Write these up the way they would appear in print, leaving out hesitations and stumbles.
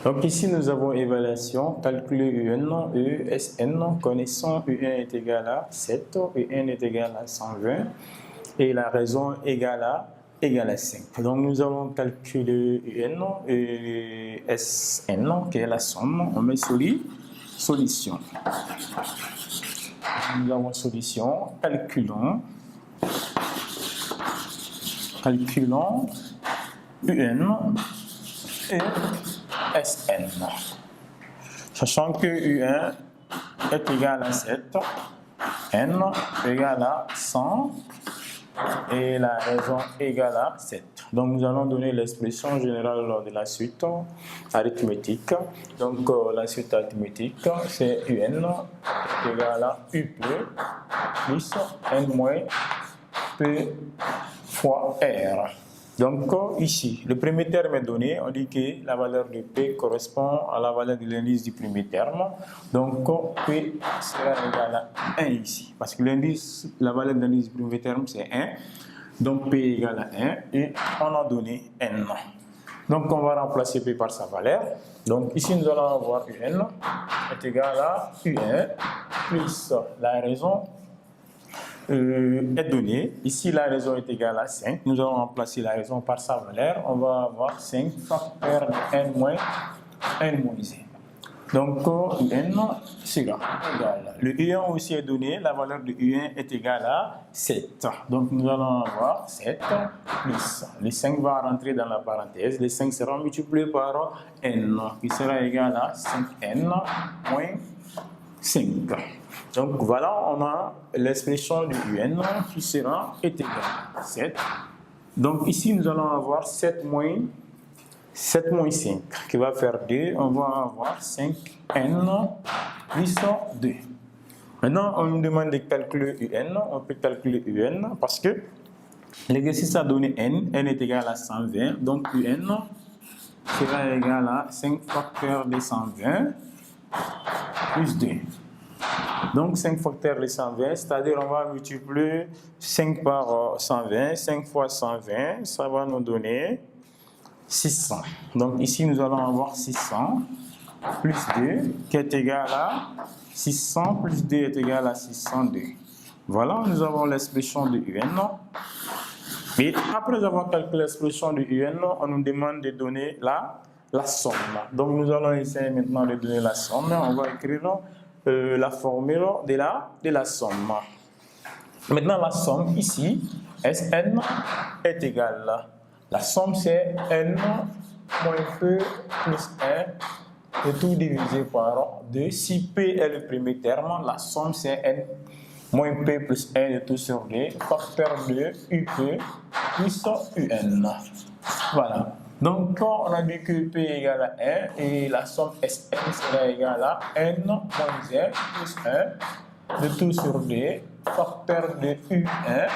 Donc ici, nous avons évaluation, calculer UN, ESN, connaissant UN est égal à 7, UN est égal à 120 et la raison égale à 5. Donc nous allons calculer UN et SN, qui est la somme. On met solution. Nous avons solution, calculons UN et SN. Sachant que UN est égal à 7, N égale à 100 et la raison égale à 7. Donc nous allons donner l'expression générale de la suite arithmétique. Donc la suite arithmétique c'est UN égale à UP plus N moins P fois R. Donc ici, le premier terme est donné, on dit que la valeur de P correspond à la valeur de l'indice du premier terme. Donc P sera égal à 1 ici, parce que la valeur de l'indice du premier terme c'est 1. Donc P est égal à 1 et on a donné N. Donc on va remplacer P par sa valeur. Donc ici nous allons avoir UN est égal à UN plus la raison est donnée. Ici, la raison est égale à 5. Nous allons remplacer la raison par sa valeur. On va avoir 5 facteur de n moins n moins 1. Donc, UN sera égal. Le UN aussi est donné. La valeur de UN est égale à 7. Donc, nous allons avoir 7 plus. Les 5 va rentrer dans la parenthèse. Les 5 seront multipliés par n, qui sera égal à 5n moins 5. Donc voilà, on a l'expression du UN qui sera égal à 7. Donc ici, nous allons avoir 7 moins 5 qui va faire 2. On va avoir 5n plus 2. Maintenant, on nous demande de calculer UN. On peut calculer UN parce que l'exercice a donné n. N est égal à 120. Donc UN sera égal à 5 facteurs de 120 plus 2. Donc 5 facteurs de 120, c'est-à-dire on va multiplier 5 par 120, 5 fois 120, ça va nous donner 600. Donc ici nous allons avoir 600 plus 2 qui est égal à 600 plus 2 est égal à 602. Voilà, nous avons l'expression de UN. Et après avoir calculé l'expression de UN, on nous demande de donner la somme. Donc nous allons essayer maintenant de donner la somme. On va écrire la formule de la somme. Maintenant, la somme ici, Sn est égale. La somme, c'est n moins p plus 1, et tout divisé par 2. Si p est le premier terme, la somme, c'est n moins p plus 1 et tout sur 2, facteur de up plus un. Voilà. Donc, on a dit que P est égal à 1 et la somme Sn sera égale à n moins 1 plus 1 de tout sur 2, facteur de U1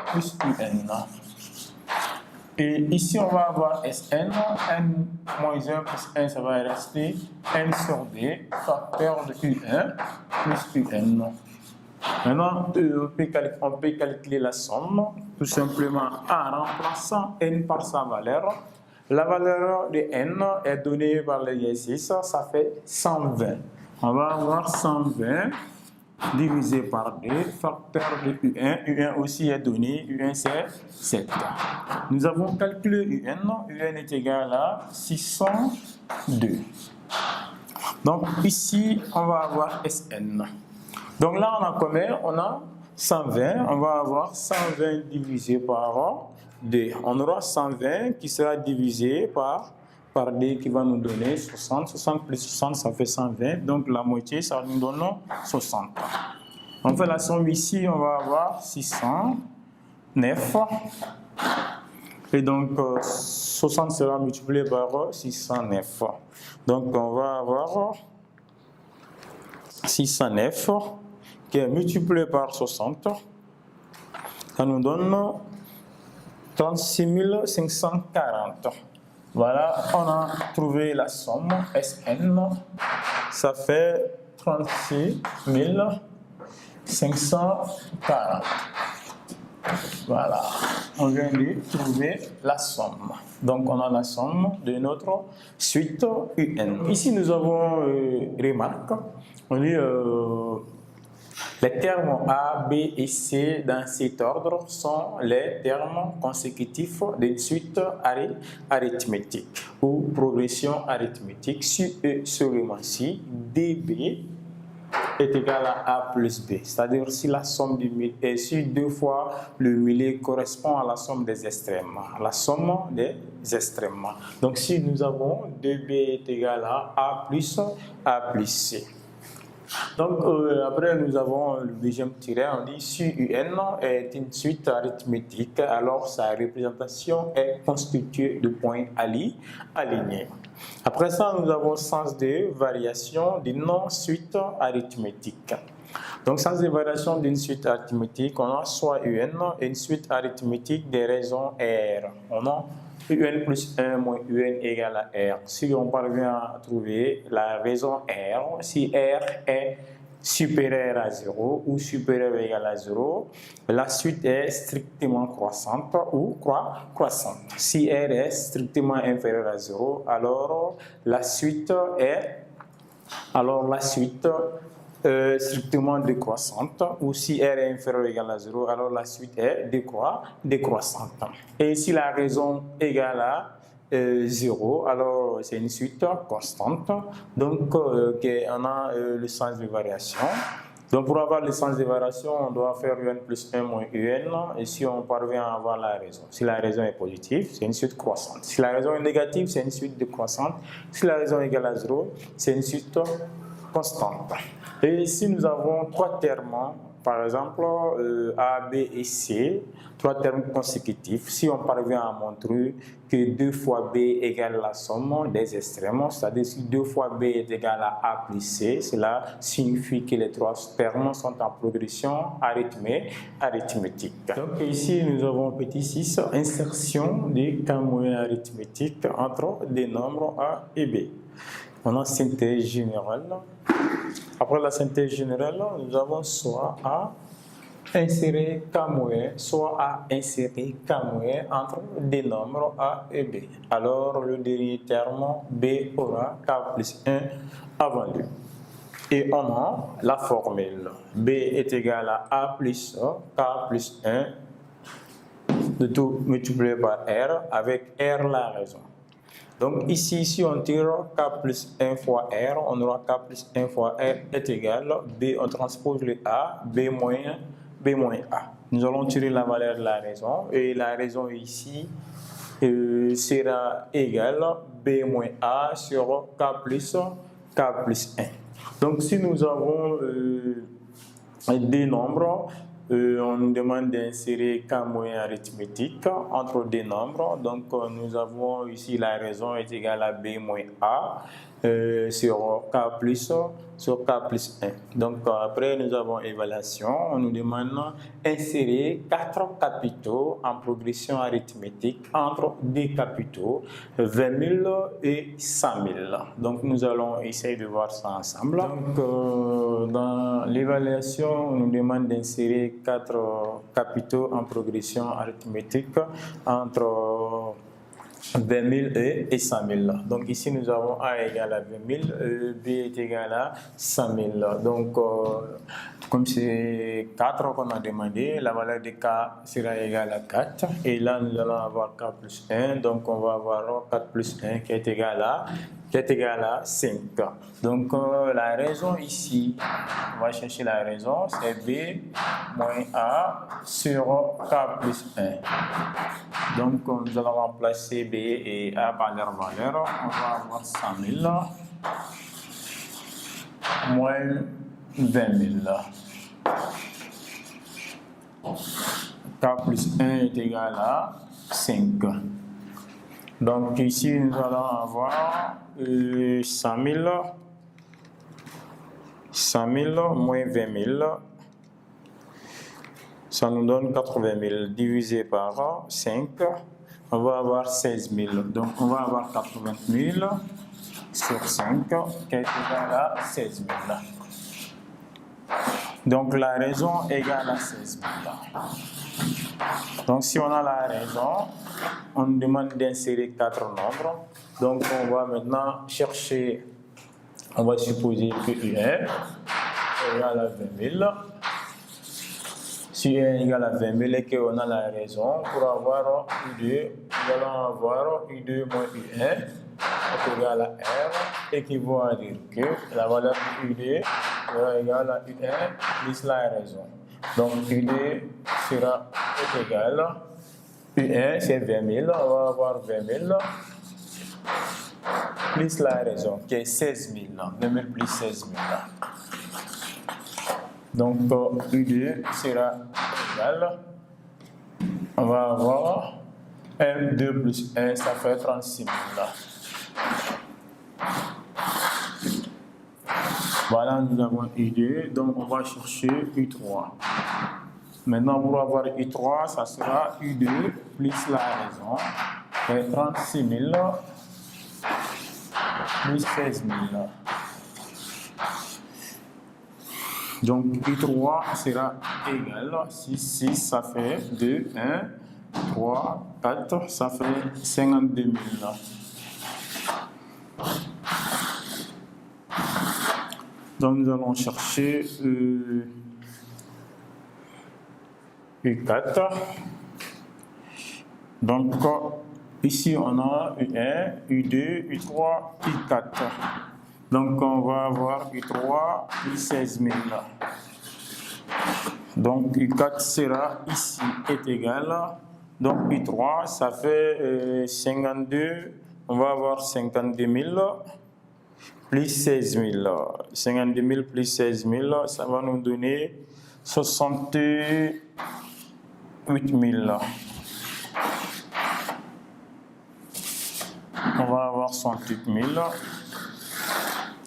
plus Un. Et ici, on va avoir Sn, n moins 1 plus 1, ça va rester n sur 2, facteur de U1 plus Un. Maintenant, on peut calculer la somme tout simplement en remplaçant n par sa valeur. La valeur de n est donnée par l'exercice, ça fait 120. On va avoir 120 divisé par 2, facteur de U1. U1 aussi est donné, U1 c'est 7. Nous avons calculé UN, UN est égal à 602. Donc ici, on va avoir Sn. Donc là, on a combien? On a 120. On va avoir 120 divisé par 2. On aura 120 qui sera divisé par 2 qui va nous donner 60. 60 plus 60, ça fait 120. Donc la moitié, ça nous donne 60. On fait la somme ici, on va avoir 609. Et donc 60 sera multiplié par 609. Donc on va avoir 609 qui est multiplié par 60. Ça nous donne 36 540. Voilà, on a trouvé la somme Sn. Ça fait 36 540. Voilà, on vient de trouver la somme. Donc, on a la somme de notre suite UN. Ici, nous avons remarque. On dit les termes A, B et C dans cet ordre sont les termes consécutifs d'une suite arithmétique ou progression arithmétique. Si E seulement si DB est égal à A plus B, c'est-à-dire si la somme du milieu, et si 2 fois le milieu correspond à la somme des extrêmes, la somme des extrêmes. Donc si nous avons 2B est égal à A plus C. Donc après nous avons le deuxième tiret, on dit si UN est une suite arithmétique, alors sa représentation est constituée de points alignés. Après ça, nous avons sens de variation d'une suite arithmétique. Donc, sens de variation d'une suite arithmétique, on a soit UN, une suite arithmétique des raisons R. On a UN plus 1 moins UN égale à R. Si on parvient à trouver la raison R, si R est supérieur à 0 ou supérieur ou égal à 0, la suite est strictement croissante ou croissante. Si R est strictement inférieur à 0, alors la suite est strictement décroissante, ou si R est inférieur ou égal à 0, alors la suite est décroissante. Et si la raison égale à 0, alors c'est une suite constante, donc on a le sens de variation. Donc pour avoir le sens de variation, on doit faire UN plus 1 moins UN, et si on parvient à avoir la raison. Si la raison est positive, c'est une suite croissante. Si la raison est négative, c'est une suite décroissante. Si la raison est égale à 0, c'est une suite constante. Et ici, nous avons 3 termes, par exemple A, B et C, 3 termes consécutifs. Si on parvient à montrer que 2 fois B égale la somme des extrêmes, c'est-à-dire si 2 fois B est égal à A plus C, cela signifie que les 3 termes sont en progression arithmétique. Donc ici, nous avons petit 6, insertion des cas moyens arithmétiques entre des nombres A et B. On a synthèse générale. Après la synthèse générale, nous avons soit à insérer K moyen, soit à insérer K moyen entre des nombres A et B. Alors le dernier terme B aura K plus 1 avant lui. Et on a la formule B est égal à A plus K plus 1 de tout multiplié par R avec R la raison. Donc ici, si on tire K plus 1 fois R, on aura K plus 1 fois R est égal B, on transpose le A, B moins A. Nous allons tirer la valeur de la raison, et la raison ici sera égale B moins A sur K plus 1. Donc si nous avons des nombres, on nous demande d'insérer K moyen arithmétique entre des nombres. Donc nous avons ici la raison est égale à B moins A sur K plus 1. Donc après nous avons évaluation. On nous demande d'insérer 4 capitaux en progression arithmétique entre des capitaux 20 000 et 100 000. Donc nous allons essayer de voir ça ensemble. Donc dans l'évaluation, on nous demande d'insérer 4 capitaux en progression arithmétique entre 20 000 et 100 000. Donc ici nous avons A égale à 20 000, B est égal à 100 000. Donc comme c'est 4 qu'on a demandé, la valeur de K sera égale à 4. Et là nous allons avoir K plus 1, donc on va avoir 4 plus 1 qui est égal à 5. Donc la raison ici, on va chercher la raison, c'est B moins A sur K plus 1. Donc nous allons remplacer B et A par leur valeur. On va avoir 100 000 moins 20 000. K plus 1 est égal à 5. Donc ici nous allons avoir 100 000 moins 20 000. Ça nous donne 80 000 divisé par 5. On va avoir 16 000. Donc on va avoir 80 000 sur 5 qui est égal à 16 000. Donc la raison égale à 16 000. Donc si on a la raison, on nous demande d'insérer 4 nombres. Donc on va maintenant chercher, on va supposer que UN égale à 20 000. Si UN égale à 20 000 et qu'on a la raison, pour avoir U2, nous allons avoir U2 moins UN est égal à R, équivaut à dire que la valeur de U2 sera égale à UN plus la raison. Donc U2 sera égal à UN, c'est 20 000, on va avoir 20 000 plus la raison qui est 16 000, 20 000 plus 16 000. Donc U2 sera égal, on va avoir 1, 2 plus 1, ça fait 36 000. Voilà, nous avons U2, donc on va chercher U3. Maintenant, pour avoir U3, ça sera U2 plus la raison, et 36 000 plus 16 000. Donc U3 sera égal à 6, ça fait 2, 1, 3, 4, ça fait 52 000. Donc nous allons chercher U4. Donc ici on a U1, U2, U3, U4. Donc on va avoir U3 plus 16 000. Donc U4 sera ici est égal. Donc U3 ça fait 52. On va avoir 52 000 plus 16 000. 52 000 plus 16 000, ça va nous donner 68 000. On va avoir 68 000.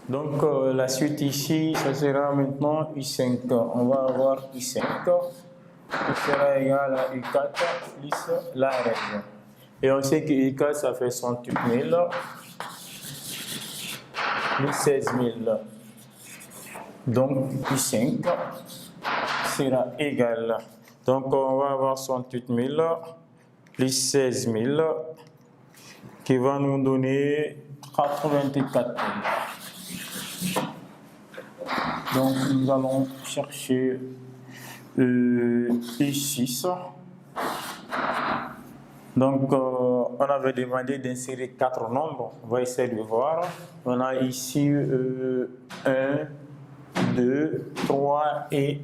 Donc la suite ici, ça sera maintenant U5. On va avoir U5 qui sera égal à U4 plus la raison. Et on sait que U4 ça fait 68 000 plus 16 000. Donc U5 sera égal. Donc on va avoir 68 000 plus 16 000 qui va nous donner 84 000. Donc nous allons chercher U6. Donc on avait demandé d'insérer 4 nombres. On va essayer de voir. On a ici 1, 2, 3 et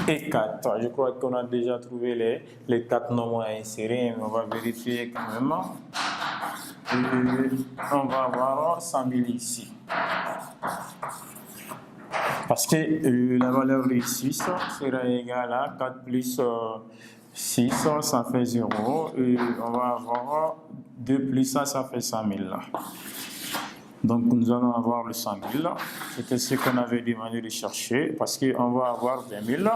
4. Je crois qu'on a déjà trouvé les 4 nombres à insérer, mais on va vérifier quand même. On va avoir 100 000 ici. Parce que la valeur de 6 sera égale à 4 plus 6, ça fait 0. Et on va avoir 2 plus ça, ça fait 100 000. Donc nous allons avoir le 100 000. C'était ce qu'on avait demandé de chercher parce qu'on va avoir 20 000.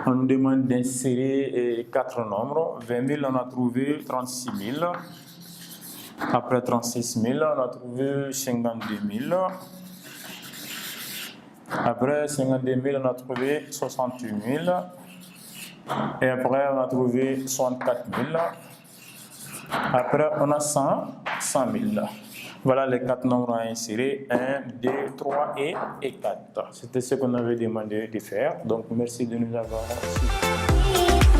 On nous demande d'insérer 4 nombres. 20 000, on a trouvé 36 000. Après 36 000, on a trouvé 52 000. Après 52 000, on a trouvé 68 000. Et après, on a trouvé 64 000. Après, on a 100 000. Voilà les 4 nombres à insérer, 1, 2, 3 et 4. C'était ce qu'on avait demandé de faire. Donc, merci de nous avoir suivis.